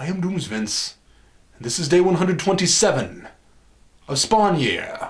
I am Doomsvince, and this is day 127 of Spawn Year.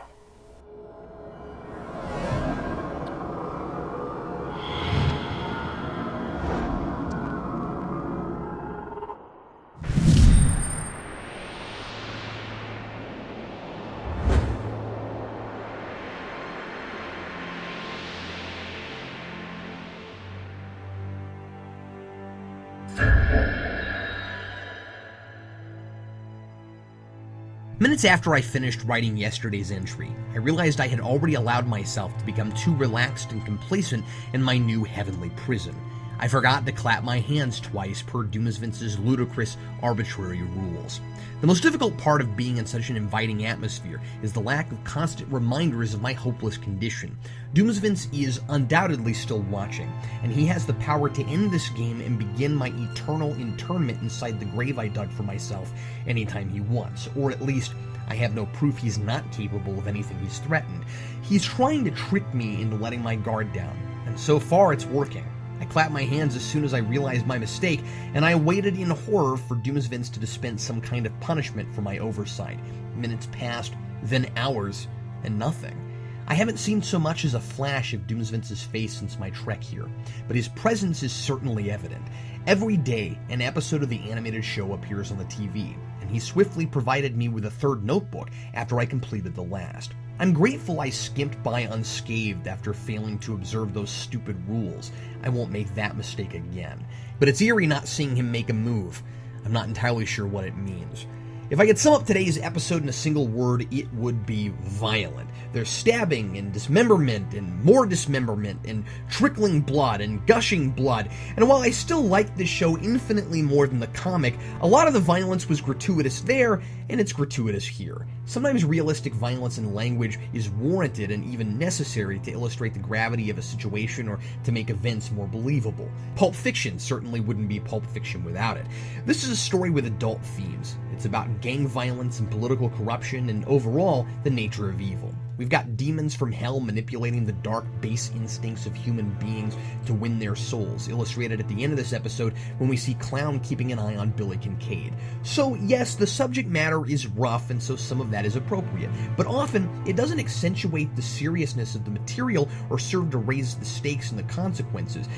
Minutes after I finished writing yesterday's entry, I realized I had already allowed myself to become too relaxed and complacent in my new heavenly prison. I forgot to clap my hands twice per Doomsvince's ludicrous, arbitrary rules. The most difficult part of being in such an inviting atmosphere is the lack of constant reminders of my hopeless condition. Doomsvince is undoubtedly still watching, and he has the power to end this game and begin my eternal internment inside the grave I dug for myself anytime he wants, or at least I have no proof he's not capable of anything he's threatened. He's trying to trick me into letting my guard down, and so far it's working. I clapped my hands as soon as I realized my mistake, and I waited in horror for Doomsvince to dispense some kind of punishment for my oversight. Minutes passed, then hours, and nothing. I haven't seen so much as a flash of Doomsvince's face since my trek here, but his presence is certainly evident. Every day, an episode of the animated show appears on the TV, and he swiftly provided me with a third notebook after I completed the last. I'm grateful I skimped by unscathed after failing to observe those stupid rules. I won't make that mistake again. But it's eerie not seeing him make a move. I'm not entirely sure what it means. If I could sum up today's episode in a single word, it would be violent. There's stabbing and dismemberment and more dismemberment and trickling blood and gushing blood. And while I still like this show infinitely more than the comic, a lot of the violence was gratuitous there, and it's gratuitous here. Sometimes realistic violence in language is warranted and even necessary to illustrate the gravity of a situation or to make events more believable. Pulp Fiction certainly wouldn't be Pulp Fiction without it. This is a story with adult themes. It's about gang violence and political corruption and overall the nature of evil. We've got demons from hell manipulating the dark, base instincts of human beings to win their souls, illustrated at the end of this episode when we see Clown keeping an eye on Billy Kincaid. So yes, the subject matter is rough, and so some of that is appropriate, but often it doesn't accentuate the seriousness of the material or serve to raise the stakes and the consequences.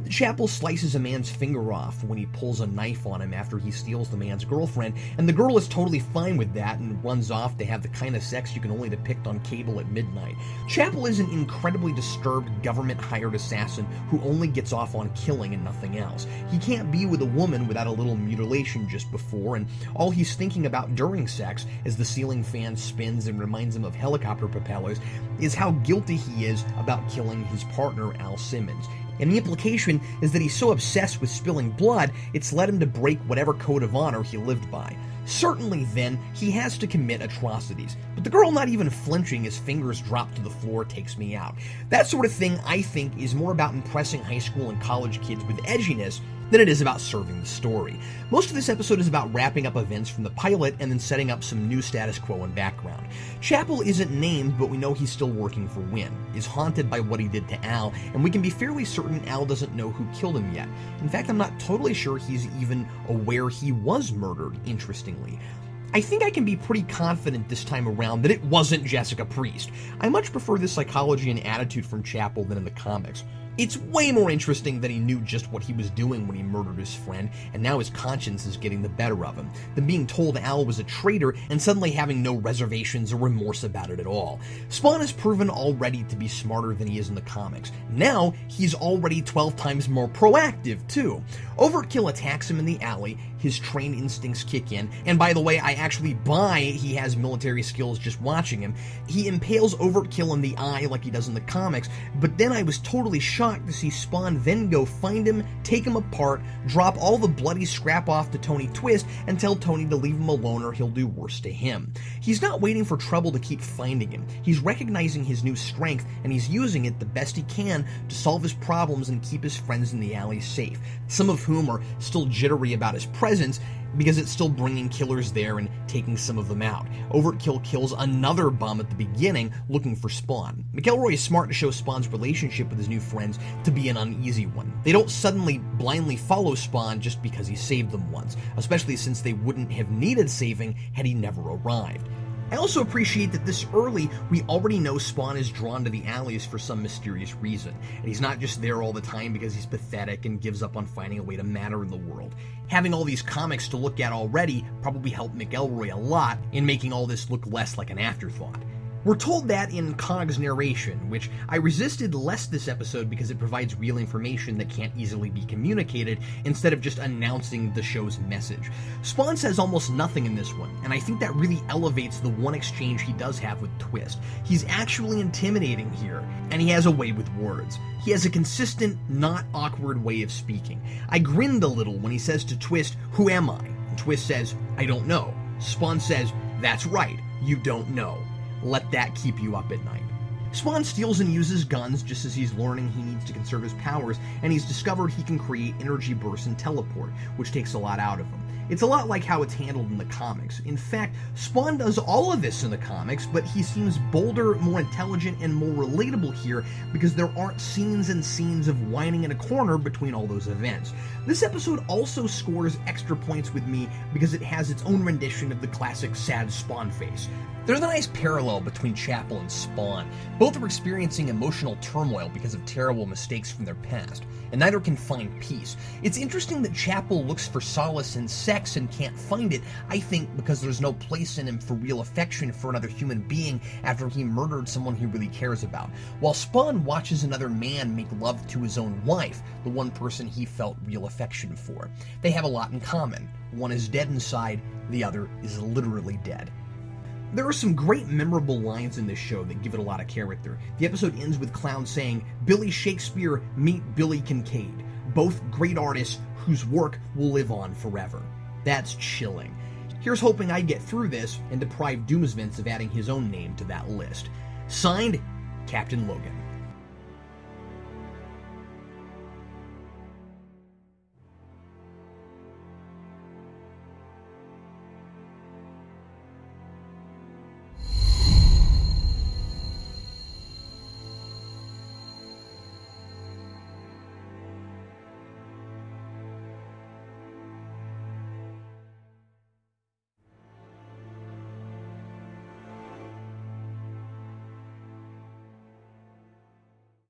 Chapel slices a man's finger off when he pulls a knife on him after he steals the man's girlfriend, and the girl is totally fine with that and runs off to have the kind of sex you can only depict on cable at midnight. Chapel is an incredibly disturbed government-hired assassin who only gets off on killing and nothing else. He can't be with a woman without a little mutilation just before, and all he's thinking about during sex, as the ceiling fan spins and reminds him of helicopter propellers, is how guilty he is about killing his partner, Al Simmons. And the implication is that he's so obsessed with spilling blood, it's led him to break whatever code of honor he lived by. Certainly, then, he has to commit atrocities, but the girl not even flinching as fingers drop to the floor takes me out. That sort of thing, I think, is more about impressing high school and college kids with edginess than it is about serving the story. Most of this episode is about wrapping up events from the pilot and then setting up some new status quo in background. Chapel isn't named, but we know he's still working for Wynn, is haunted by what he did to Al, and we can be fairly certain Al doesn't know who killed him yet. In fact, I'm not totally sure he's even aware he was murdered, interestingly. I think I can be pretty confident this time around that it wasn't Jessica Priest. I much prefer this psychology and attitude from Chapel than in the comics. It's way more interesting that he knew just what he was doing when he murdered his friend, and now his conscience is getting the better of him, than being told Al was a traitor and suddenly having no reservations or remorse about it at all. Spawn has proven already to be smarter than he is in the comics. Now, he's already 12 times more proactive, too. Overkill attacks him in the alley, his trained instincts kick in, and by the way, I actually buy he has military skills just watching him. He impales Overkill in the eye like he does in the comics, but then I was totally shocked to see Spawn then go find him, take him apart, drop all the bloody scrap off to Tony Twist, and tell Tony to leave him alone or he'll do worse to him. He's not waiting for trouble to keep finding him. He's recognizing his new strength, and he's using it the best he can to solve his problems and keep his friends in the alley safe, some of whom are still jittery about his presence, presence because it's still bringing killers there and taking some of them out. Overkill kills another bomb at the beginning looking for Spawn. McElroy is smart to show Spawn's relationship with his new friends to be an uneasy one. They don't suddenly blindly follow Spawn just because he saved them once, especially since they wouldn't have needed saving had he never arrived. I also appreciate that this early, we already know Spawn is drawn to the alleys for some mysterious reason, and he's not just there all the time because he's pathetic and gives up on finding a way to matter in the world. Having all these comics to look at already probably helped McElroy a lot in making all this look less like an afterthought. We're told that in Cog's narration, which I resisted less this episode because it provides real information that can't easily be communicated instead of just announcing the show's message. Spawn says almost nothing in this one, and I think that really elevates the one exchange he does have with Twist. He's actually intimidating here, and he has a way with words. He has a consistent, not awkward way of speaking. I grinned a little when he says to Twist, "Who am I?" And Twist says, "I don't know." Spawn says, "That's right, you don't know. Let that keep you up at night." Spawn steals and uses guns just as he's learning he needs to conserve his powers, and he's discovered he can create energy bursts and teleport, which takes a lot out of him. It's a lot like how it's handled in the comics. In fact, Spawn does all of this in the comics, but he seems bolder, more intelligent, and more relatable here because there aren't scenes and scenes of whining in a corner between all those events. This episode also scores extra points with me because it has its own rendition of the classic sad Spawn face. There's a nice parallel between Chapel and Spawn. Both are experiencing emotional turmoil because of terrible mistakes from their past, and neither can find peace. It's interesting that Chapel looks for solace in sex and can't find it, I think because there's no place in him for real affection for another human being after he murdered someone he really cares about, while Spawn watches another man make love to his own wife, the one person he felt real affection for. They have a lot in common. One is dead inside, the other is literally dead. There are some great memorable lines in this show that give it a lot of character. The episode ends with Clown saying, "Billy Shakespeare, meet Billy Kincaid. Both great artists whose work will live on forever." That's chilling. Here's hoping I get through this and deprive Doomsvince of adding his own name to that list. Signed, Captain Logan.